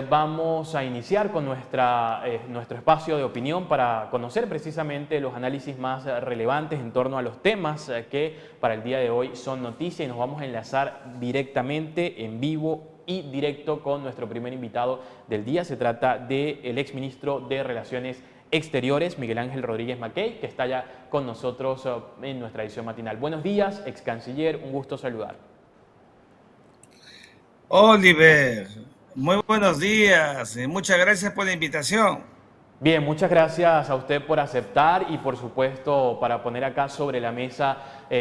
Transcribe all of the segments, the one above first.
Vamos a iniciar con nuestro espacio de opinión para conocer precisamente los análisis más relevantes en torno a los temas que para el día de hoy son noticia, y nos vamos a enlazar directamente en vivo y directo con nuestro primer invitado del día. Se trata del exministro de Relaciones Exteriores, Miguel Ángel Rodríguez Mackey, que está ya con nosotros en nuestra edición matinal. Buenos días, ex canciller, un gusto saludar. Oliver, muy buenos días y muchas gracias por la invitación. Bien, muchas gracias a usted por aceptar y por supuesto para poner acá sobre la mesa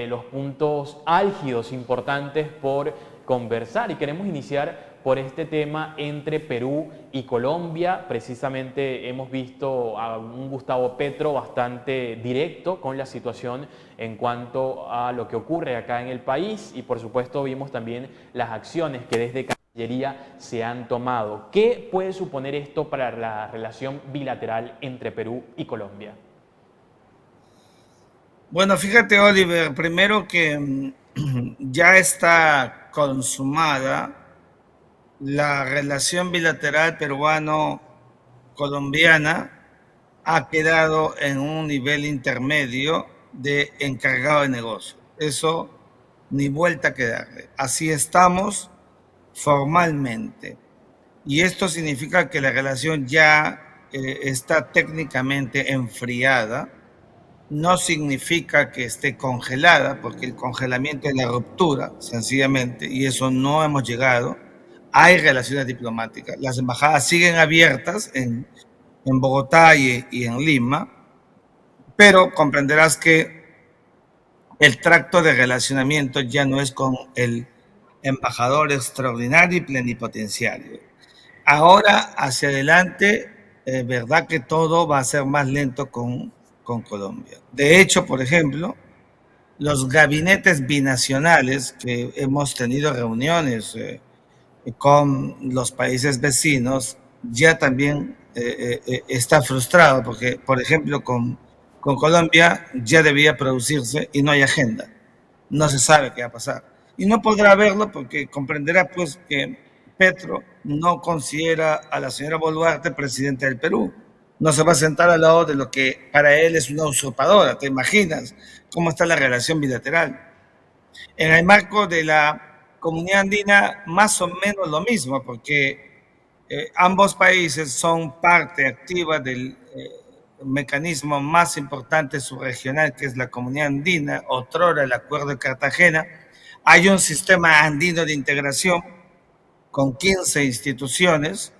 los puntos álgidos importantes por conversar, y queremos iniciar por este tema entre Perú y Colombia. Precisamente hemos visto a un Gustavo Petro bastante directo con la situación en cuanto a lo que ocurre acá en el país, y por supuesto vimos también las acciones que desde Cancillería se han tomado. ¿Qué puede suponer esto para la relación bilateral entre Perú y Colombia? Bueno, fíjate, Oliver, primero que ya está consumada la relación bilateral peruano-colombiana. Ha quedado en un nivel intermedio de encargado de negocio. Eso ni vuelta que darle. Así estamos formalmente. Y esto significa que la relación ya está técnicamente enfriada. No significa que esté congelada, porque el congelamiento es la ruptura, sencillamente, y eso no hemos llegado. Hay relaciones diplomáticas. Las embajadas siguen abiertas en Bogotá y en Lima, pero comprenderás que el tracto de relacionamiento ya no es con el embajador extraordinario y plenipotenciario. Ahora, hacia adelante, verdad que todo va a ser más lento con Colombia. De hecho, por ejemplo, los gabinetes binacionales que hemos tenido reuniones con los países vecinos, ya también está frustrado porque, por ejemplo, con Colombia ya debía producirse y no hay agenda. No se sabe qué va a pasar. Y no podrá verlo porque comprenderá pues que Petro no considera a la señora Boluarte presidenta del Perú. No se va a sentar al lado de lo que para él es una usurpadora. ¿Te imaginas cómo está la relación bilateral? En el marco de la comunidad andina, más o menos lo mismo, porque ambos países son parte activa del mecanismo más importante subregional, que es la comunidad andina, otrora el Acuerdo de Cartagena. Hay un sistema andino de integración con 15 instituciones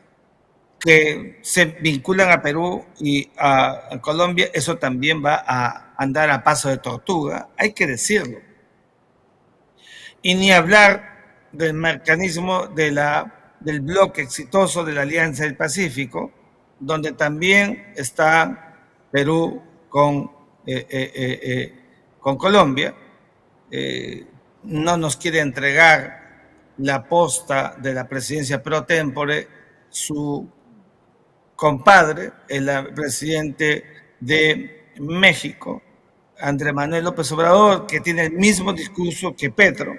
que se vinculan a Perú y a Colombia. Eso también va a andar a paso de tortuga, hay que decirlo. Y ni hablar del mecanismo del bloque exitoso de la Alianza del Pacífico, donde también está Perú con Colombia. No nos quiere entregar la posta de la presidencia pro tempore su compadre, el presidente de México, Andrés Manuel López Obrador, que tiene el mismo discurso que Petro.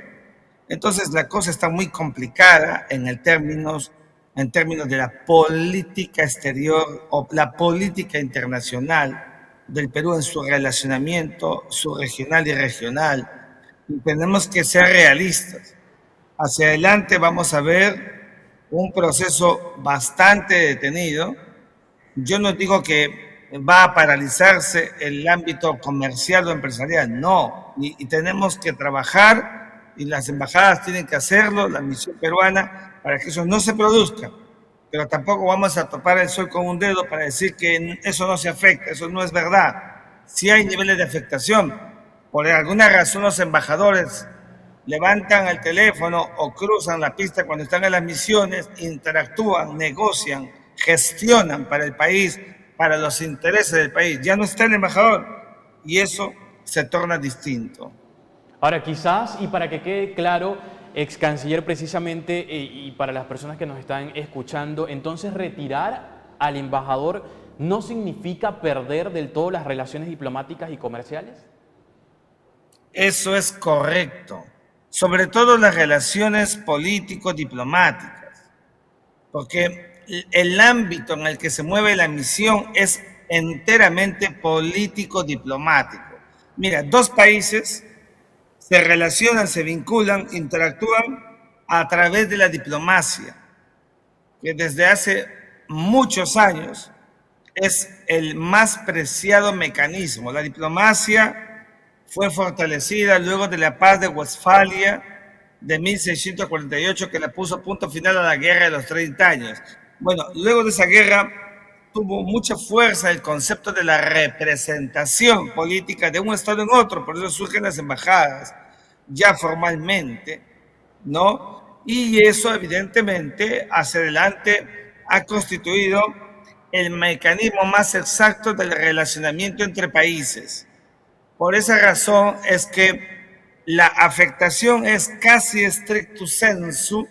Entonces la cosa está muy complicada en términos de la política exterior o la política internacional del Perú en su relacionamiento subregional y regional. Y tenemos que ser realistas. Hacia adelante vamos a ver un proceso bastante detenido. Yo no digo que va a paralizarse el ámbito comercial o empresarial, no, y tenemos que trabajar y las embajadas tienen que hacerlo, la misión peruana, para que eso no se produzca, pero tampoco vamos a topar el sol con un dedo para decir que eso no se afecta, eso no es verdad. Sí hay niveles de afectación, por alguna razón los embajadores levantan el teléfono o cruzan la pista cuando están en las misiones, interactúan, negocian, gestionan para el país, para los intereses del país. Ya no está el embajador y eso se torna distinto. Ahora, quizás, y para que quede claro, ex canciller, precisamente, y para las personas que nos están escuchando, entonces retirar al embajador no significa perder del todo las relaciones diplomáticas y comerciales. Eso es correcto, sobre todo las relaciones político-diplomáticas, porque el ámbito en el que se mueve la misión es enteramente político-diplomático. Mira, dos países se relacionan, se vinculan, interactúan a través de la diplomacia, que desde hace muchos años es el más preciado mecanismo. La diplomacia fue fortalecida luego de la paz de Westfalia de 1648, que le puso punto final a la guerra de los 30 años. Bueno, luego de esa guerra tuvo mucha fuerza el concepto de la representación política de un estado en otro, por eso surgen las embajadas, ya formalmente, ¿no? Y eso evidentemente hacia adelante ha constituido el mecanismo más exacto del relacionamiento entre países. Por esa razón es que la afectación es casi stricto sensu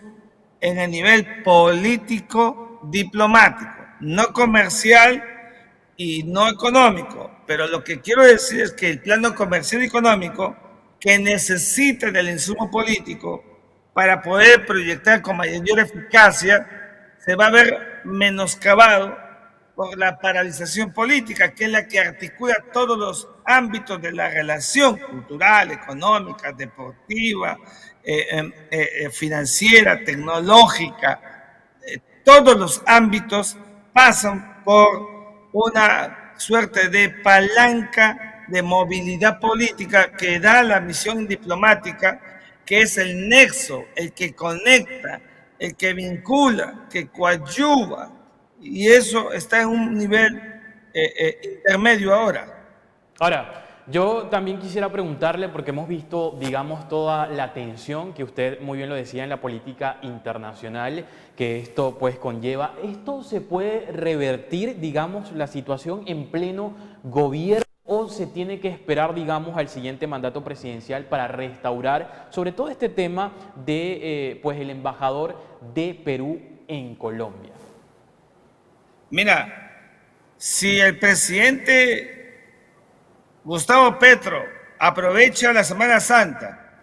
en el nivel político diplomático, no comercial y no económico. Pero lo que quiero decir es que el plano comercial y económico, que necesita del insumo político para poder proyectar con mayor eficacia, se va a ver menoscabado por la paralización política, que es la que articula todos los ámbitos de la relación cultural, económica, deportiva, financiera, tecnológica. Todos los ámbitos pasan por una suerte de palanca de movilidad política que da la misión diplomática, que es el nexo, el que conecta, el que vincula, que coadyuva, y eso está en un nivel intermedio ahora. Ahora, yo también quisiera preguntarle, porque hemos visto, digamos, toda la tensión que usted muy bien lo decía en la política internacional, que esto pues conlleva. ¿Esto se puede revertir, digamos, la situación en pleno gobierno o se tiene que esperar, digamos, al siguiente mandato presidencial para restaurar, sobre todo este tema de, pues, el embajador de Perú en Colombia? Mira, si el presidente Gustavo Petro aprovecha la Semana Santa,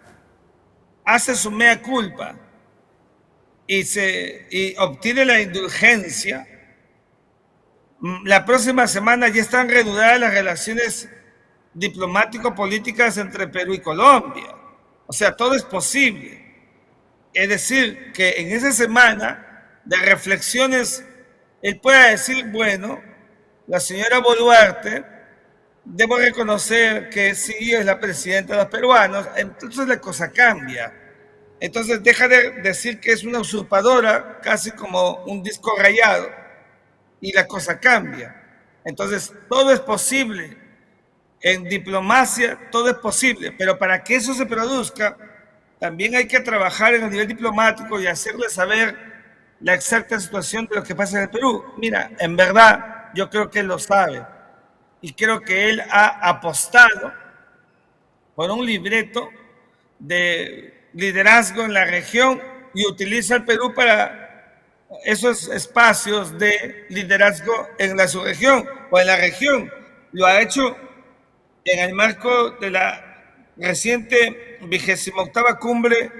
hace su mea culpa y obtiene la indulgencia, la próxima semana ya están reanudadas las relaciones diplomático-políticas entre Perú y Colombia. O sea, todo es posible. Es decir, que en esa semana de reflexiones, él pueda decir, bueno, la señora Boluarte, debo reconocer que sí es la presidenta de los peruanos, entonces la cosa cambia. Entonces deja de decir que es una usurpadora, casi como un disco rayado, y la cosa cambia. Entonces todo es posible. En diplomacia todo es posible, pero para que eso se produzca, también hay que trabajar en el nivel diplomático y hacerle saber la exacta situación de lo que pasa en el Perú. Mira, en verdad, yo creo que él lo sabe. Y creo que él ha apostado por un libreto de liderazgo en la región y utiliza el Perú para esos espacios de liderazgo en la subregión o en la región. Lo ha hecho en el marco de la reciente 28ª cumbre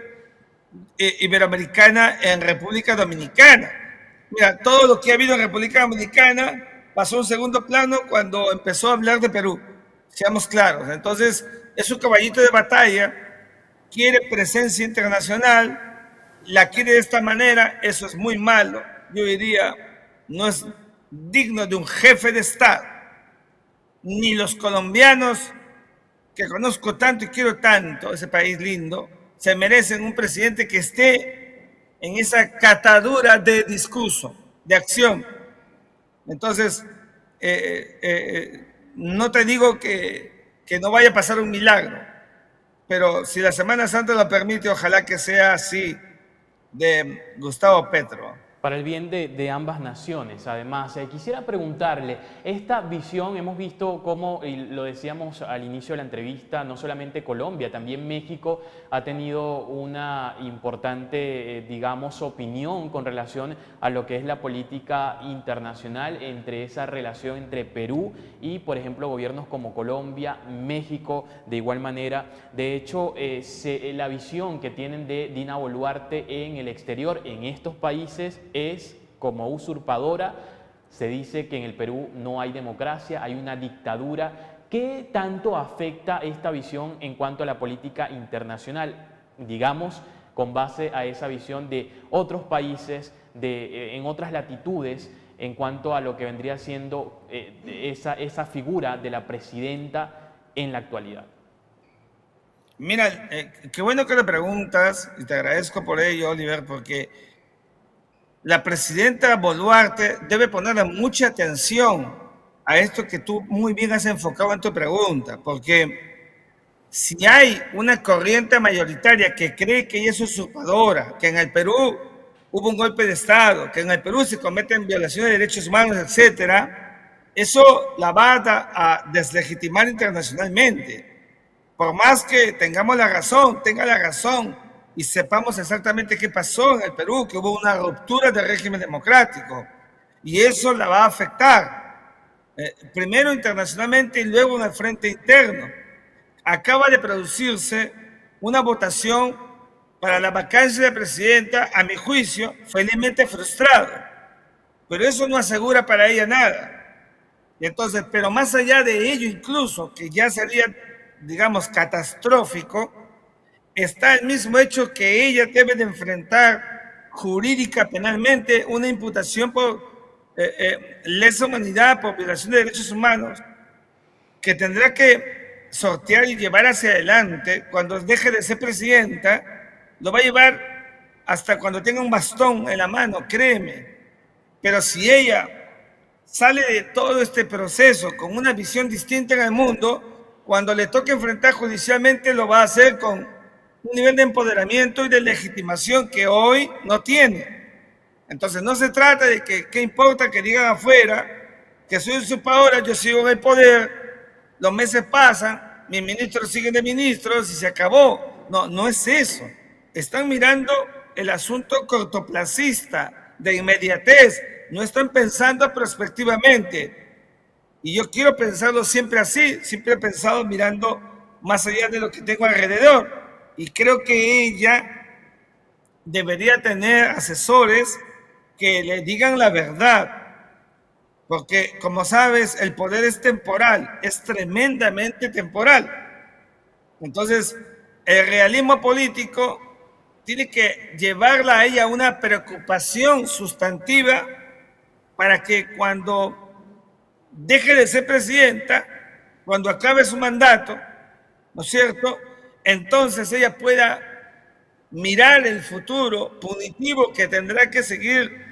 iberoamericana en República Dominicana. Mira, todo lo que ha habido en República Dominicana pasó a un segundo plano cuando empezó a hablar de Perú. Seamos claros. Entonces, es un caballito de batalla, quiere presencia internacional, la quiere de esta manera, eso es muy malo. Yo diría, no es digno de un jefe de Estado. Ni los colombianos, que conozco tanto y quiero tanto, ese país lindo, se merecen un presidente que esté en esa catadura de discurso, de acción. Entonces, no te digo que no vaya a pasar un milagro, pero si la Semana Santa lo permite, ojalá que sea así de Gustavo Petro. Para el bien de ambas naciones. Además, quisiera preguntarle, esta visión, hemos visto cómo, y lo decíamos al inicio de la entrevista, no solamente Colombia, también México ha tenido una importante, digamos, opinión con relación a lo que es la política internacional, entre esa relación entre Perú y, por ejemplo, gobiernos como Colombia, México, de igual manera. De hecho, la visión que tienen de Dina Boluarte en el exterior, en estos países, es como usurpadora. Se dice que en el Perú no hay democracia, hay una dictadura. ¿Qué tanto afecta esta visión en cuanto a la política internacional? Digamos, con base a esa visión de otros países, en otras latitudes, en cuanto a lo que vendría siendo esa figura de la presidenta en la actualidad. Mira, qué bueno que le preguntas y te agradezco por ello, Oliver, porque la presidenta Boluarte debe ponerle mucha atención a esto que tú muy bien has enfocado en tu pregunta, porque si hay una corriente mayoritaria que cree que ella es usurpadora, que en el Perú hubo un golpe de Estado, que en el Perú se cometen violaciones de derechos humanos, etcétera, eso la va a deslegitimar internacionalmente. Por más que tengamos la razón, tenga la razón y sepamos exactamente qué pasó en el Perú, que hubo una ruptura del régimen democrático, y eso la va a afectar, primero internacionalmente y luego en el frente interno. Acaba de producirse una votación para la vacancia de presidenta, a mi juicio, felizmente frustrada, pero eso no asegura para ella nada. Y entonces, pero más allá de ello, incluso, que ya sería, digamos, catastrófico, está el mismo hecho que ella debe de enfrentar jurídica, penalmente, una imputación por lesa humanidad, por violación de derechos humanos, que tendrá que sortear y llevar hacia adelante. Cuando deje de ser presidenta, lo va a llevar hasta cuando tenga un bastón en la mano, créeme. Pero si ella sale de todo este proceso con una visión distinta en el mundo, cuando le toque enfrentar judicialmente lo va a hacer con un nivel de empoderamiento y de legitimación que hoy no tiene. Entonces no se trata de que qué importa que digan afuera que soy usurpadora, yo sigo en el poder, los meses pasan, mis ministros siguen de ministros y se acabó. No, no es eso. Están mirando el asunto cortoplacista, de inmediatez, no están pensando prospectivamente. Y yo quiero pensarlo siempre así, siempre he pensado mirando más allá de lo que tengo alrededor. Y creo que ella debería tener asesores que le digan la verdad. Porque, como sabes, el poder es temporal, es tremendamente temporal. Entonces, el realismo político tiene que llevarla a ella a una preocupación sustantiva para que cuando deje de ser presidenta, cuando acabe su mandato, ¿no es cierto?, entonces ella pueda mirar el futuro punitivo que tendrá que seguir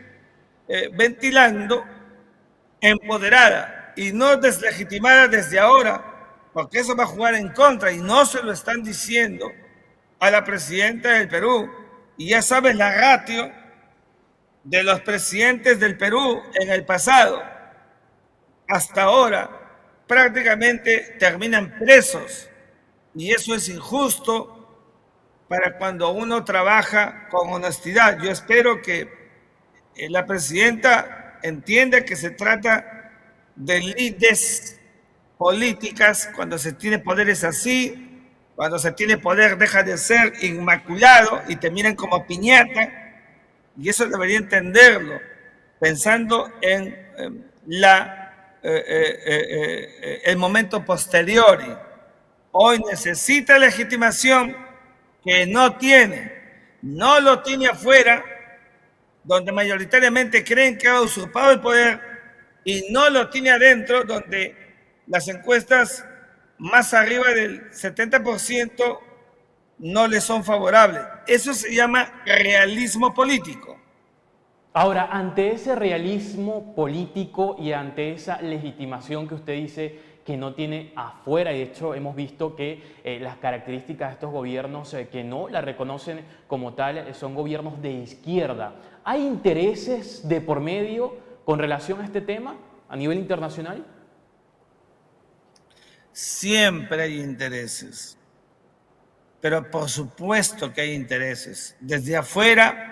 ventilando, empoderada y no deslegitimada desde ahora, porque eso va a jugar en contra y no se lo están diciendo a la presidenta del Perú. Y ya sabes la ratio de los presidentes del Perú en el pasado. Hasta ahora prácticamente terminan presos y eso es injusto para cuando uno trabaja con honestidad. Yo espero que la presidenta entienda que se trata de lides políticas. Cuando se tiene poderes así, cuando se tiene poder deja de ser inmaculado y te miran como piñata, y eso debería entenderlo, pensando en el momento posterior. Hoy necesita legitimación que no tiene, no lo tiene afuera, donde mayoritariamente creen que ha usurpado el poder, y no lo tiene adentro, donde las encuestas más arriba del 70% no le son favorables. Eso se llama realismo político. Ahora, ante ese realismo político y ante esa legitimación que usted dice que no tiene afuera, y de hecho hemos visto que las características de estos gobiernos que no la reconocen como tal son gobiernos de izquierda, ¿hay intereses de por medio con relación a este tema a nivel internacional? Siempre hay intereses, pero por supuesto que hay intereses. Desde afuera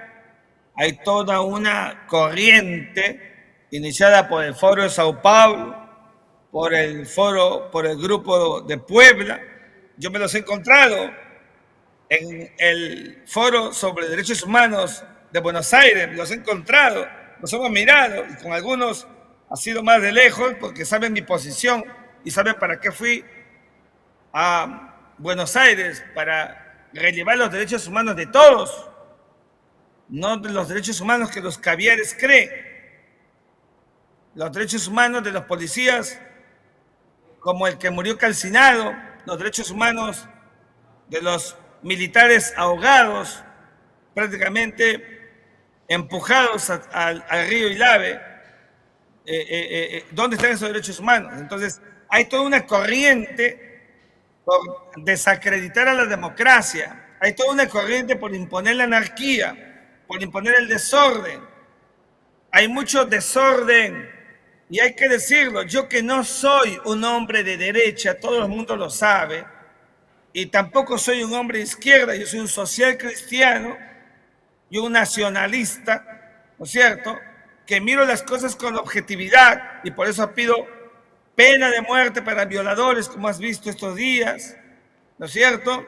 hay toda una corriente iniciada por el Foro de Sao Paulo, por el Grupo de Puebla. Yo me los he encontrado en el Foro sobre Derechos Humanos de Buenos Aires, me los he encontrado. nos hemos mirado y con algunos ha sido más de lejos porque saben mi posición y saben para qué fui a Buenos Aires, para relevar los derechos humanos de todos, no de los derechos humanos que los caviares creen, los derechos humanos de los policías como el que murió calcinado, los derechos humanos de los militares ahogados, prácticamente empujados al río Ilave. ¿Dónde están esos derechos humanos? Entonces, hay toda una corriente por desacreditar a la democracia, hay toda una corriente por imponer la anarquía, por imponer el desorden. Hay mucho desorden y hay que decirlo. Yo que no soy un hombre de derecha, todo el mundo lo sabe, y tampoco soy un hombre de izquierda, yo soy un social cristiano y un nacionalista, ¿no es cierto?, que miro las cosas con objetividad y por eso pido pena de muerte para violadores, como has visto estos días, ¿no es cierto?,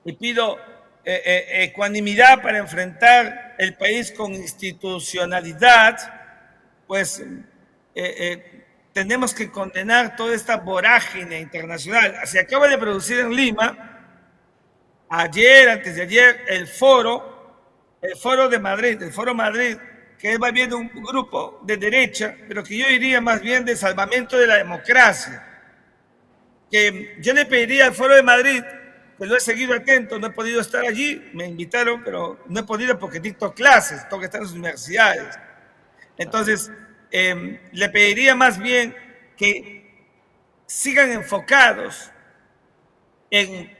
y pido ecuanimidad para enfrentar el país con institucionalidad. Pues tenemos que condenar toda esta vorágine internacional. Se acaba de producir en Lima, ayer, antes de ayer, el foro de Madrid, el Foro Madrid, que va viendo un grupo de derecha, pero que yo diría más bien de salvamento de la democracia. Que yo le pediría al Foro de Madrid, que lo he seguido atento, no he podido estar allí, me invitaron, pero no he podido porque dicto clases, tengo que estar en las universidades. Entonces, le pediría más bien que sigan enfocados en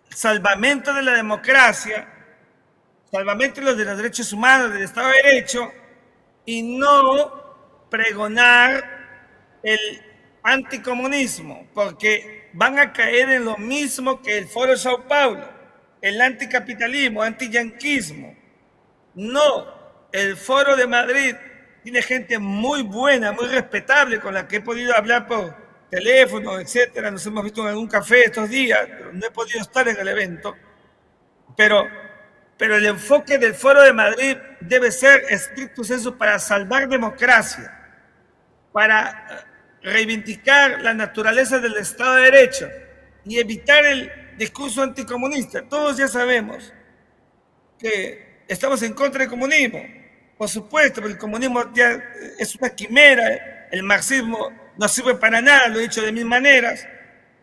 salvamento de la democracia, salvamento de los derechos humanos, del Estado de Derecho, y no pregonar el anticomunismo, porque van a caer en lo mismo que el Foro de Sao Paulo, el anticapitalismo, antiyanquismo. No, el Foro de Madrid tiene gente muy buena, muy respetable, con la que he podido hablar por teléfono, etcétera. Nos hemos visto en algún café estos días, pero no he podido estar en el evento. Pero el enfoque del Foro de Madrid debe ser estricto sensu para salvar democracia, para reivindicar la naturaleza del Estado de Derecho y evitar el discurso anticomunista. Todos ya sabemos que estamos en contra del comunismo, por supuesto, pero el comunismo ya es una quimera, el marxismo no sirve para nada, lo he dicho de mil maneras,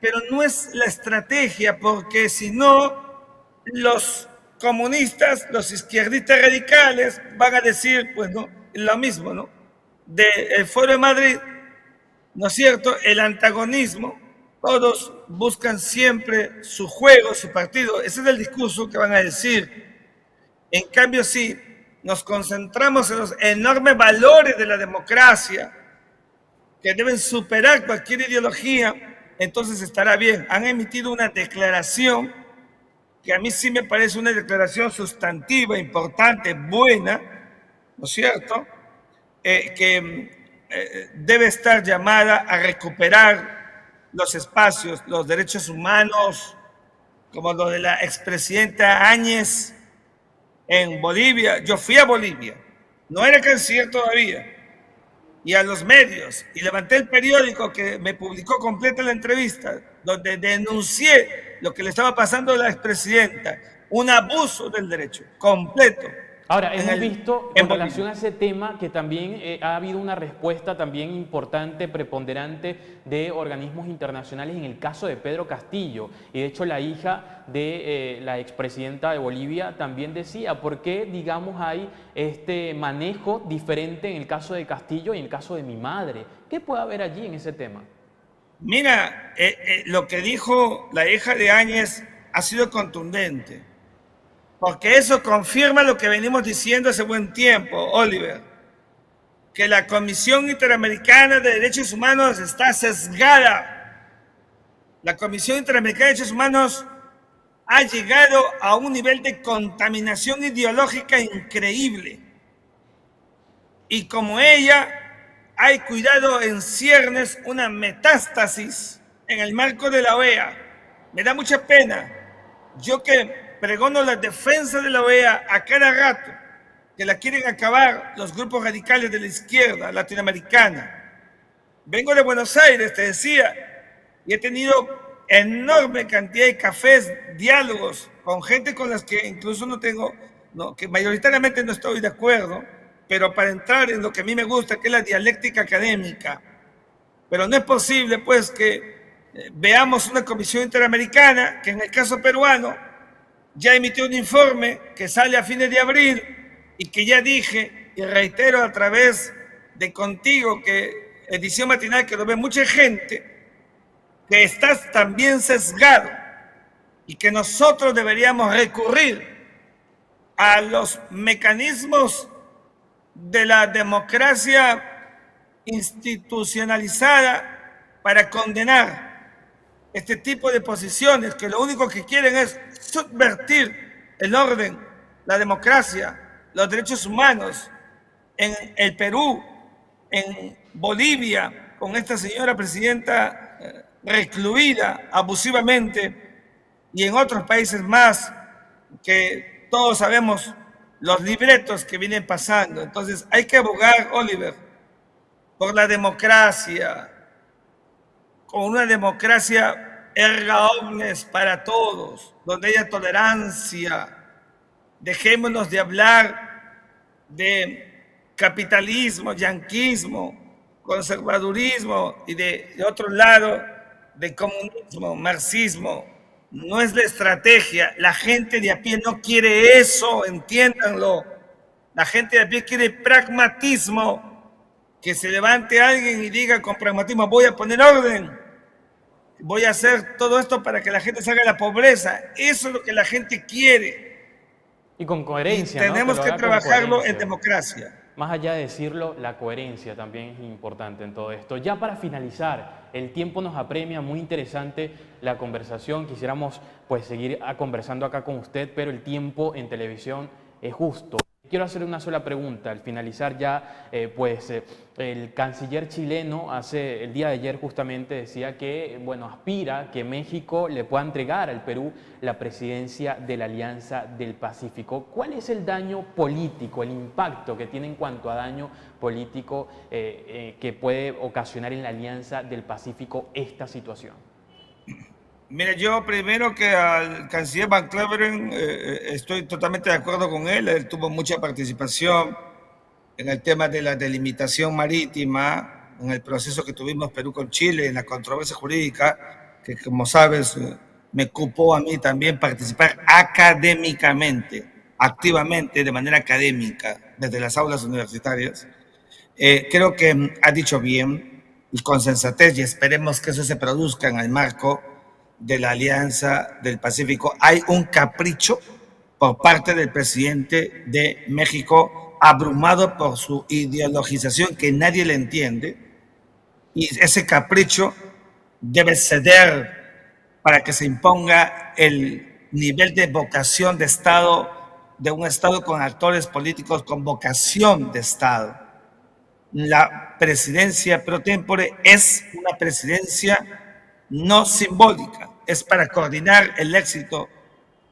pero no es la estrategia, porque si no, los comunistas, los izquierdistas radicales van a decir, pues no, lo mismo, ¿no? Del Foro de Madrid, ¿no es cierto?, el antagonismo, todos buscan siempre su juego, su partido, ese es el discurso que van a decir. En cambio, si nos concentramos en los enormes valores de la democracia, que deben superar cualquier ideología, entonces estará bien. Han emitido una declaración que a mí sí me parece una declaración sustantiva, importante, buena, ¿no es cierto?, que debe estar llamada a recuperar los espacios, los derechos humanos, como lo de la expresidenta Áñez en Bolivia. Yo fui a Bolivia, no era canciller todavía, y a los medios, y levanté el periódico que me publicó completa la entrevista, donde denuncié lo que le estaba pasando a la expresidenta, un abuso del derecho completo. Ahora, hemos visto con relación a ese tema que también ha habido una respuesta también importante, preponderante de organismos internacionales en el caso de Pedro Castillo. Y de hecho la hija de la expresidenta de Bolivia también decía, ¿por qué, digamos, hay este manejo diferente en el caso de Castillo y en el caso de mi madre? ¿Qué puede haber allí en ese tema? Mira, lo que dijo la hija de Áñez ha sido contundente. Porque eso confirma lo que venimos diciendo hace buen tiempo, Oliver, que la Comisión Interamericana de Derechos Humanos está sesgada. La Comisión Interamericana de Derechos Humanos ha llegado a un nivel de contaminación ideológica increíble. Y como ella, hay cuidado en ciernes una metástasis en el marco de la OEA. Me da mucha pena. Yo que pregono la defensa de la OEA a cada rato, que la quieren acabar los grupos radicales de la izquierda latinoamericana. Vengo de Buenos Aires, te decía, y he tenido enorme cantidad de cafés, diálogos con gente con las que incluso no tengo, no, que mayoritariamente no estoy de acuerdo, pero para entrar en lo que a mí me gusta, que es la dialéctica académica. Pero no es posible, pues, que veamos una comisión interamericana que en el caso peruano ya emitió un informe que sale a fines de abril y que ya dije y reitero a través de contigo, que edición matinal que lo ve mucha gente, que estás también sesgado y que nosotros deberíamos recurrir a los mecanismos de la democracia institucionalizada para condenar este tipo de posiciones que lo único que quieren es subvertir el orden, la democracia, los derechos humanos en el Perú, en Bolivia, con esta señora presidenta recluida abusivamente, y en otros países más que todos sabemos los libretos que vienen pasando. Entonces hay que abogar, Oliver, por la democracia, con una democracia erga omnes para todos, donde haya tolerancia. Dejémonos de hablar de capitalismo, yanquismo, conservadurismo y de otro lado de comunismo, marxismo. No es la estrategia. La gente de a pie no quiere eso, entiéndanlo. La gente de a pie quiere pragmatismo. Que se levante alguien y diga con pragmatismo, voy a poner orden, voy a hacer todo esto para que la gente salga de la pobreza. Eso es lo que la gente quiere. Y con Y coherencia, ¿no? tenemos que trabajarlo en democracia. Más allá de decirlo, la coherencia también es importante en todo esto. Ya para finalizar, el tiempo nos apremia, muy interesante la conversación. Quisiéramos pues seguir conversando acá con usted, pero el tiempo en televisión es justo. Quiero hacer una sola pregunta. Al finalizar ya, el canciller chileno el día de ayer justamente decía que, bueno, aspira que México le pueda entregar al Perú la presidencia de la Alianza del Pacífico. ¿Cuál es el daño político, el impacto que tiene en cuanto a daño político que puede ocasionar en la Alianza del Pacífico esta situación? Mira, yo primero que al canciller Van Cleveren estoy totalmente de acuerdo con él. Él tuvo mucha participación en el tema de la delimitación marítima, en el proceso que tuvimos Perú con Chile, en la controversia jurídica, que como sabes me cupó a mí también participar académicamente, activamente, de manera académica, desde las aulas universitarias. Creo que ha dicho bien y con sensatez, y esperemos que eso se produzca en el marco de la Alianza del Pacífico. Hay un capricho por parte del presidente de México, abrumado por su ideologización que nadie le entiende, y ese capricho debe ceder para que se imponga el nivel de vocación de Estado, de un Estado con actores políticos con vocación de Estado. La presidencia pro tempore es una presidencia no simbólica, es para coordinar el éxito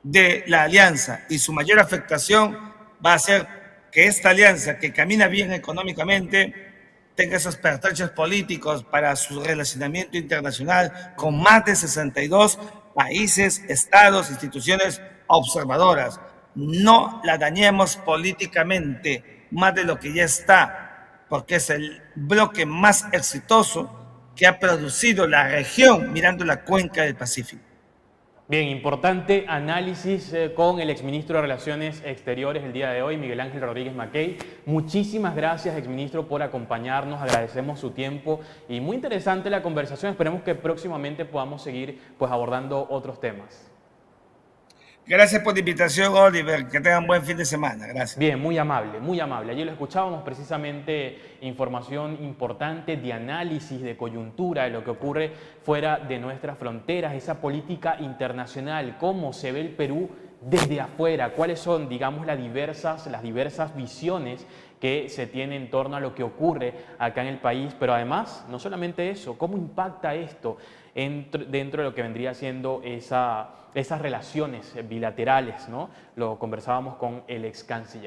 de la alianza, y su mayor afectación va a ser que esta alianza, que camina bien económicamente, tenga esos pertrechos políticos para su relacionamiento internacional con más de 62 países, estados, instituciones observadoras. No la dañemos políticamente más de lo que ya está, porque es el bloque más exitoso que ha producido la región mirando la cuenca del Pacífico. Bien, importante análisis con el exministro de Relaciones Exteriores el día de hoy, Miguel Ángel Rodríguez Mackey. Muchísimas gracias, exministro, por acompañarnos. Agradecemos su tiempo y muy interesante la conversación. Esperemos que próximamente podamos seguir pues abordando otros temas. Gracias por la invitación, Oliver. Que tengan buen fin de semana. Gracias. Bien, muy amable, muy amable. Allí lo escuchábamos precisamente información importante de análisis, de coyuntura, de lo que ocurre fuera de nuestras fronteras, esa política internacional, cómo se ve el Perú desde afuera, cuáles son, digamos, las diversas visiones que se tiene en torno a lo que ocurre acá en el país, pero además, no solamente eso, cómo impacta esto dentro de lo que vendría siendo esas relaciones bilaterales, ¿no? Lo conversábamos con el ex canciller.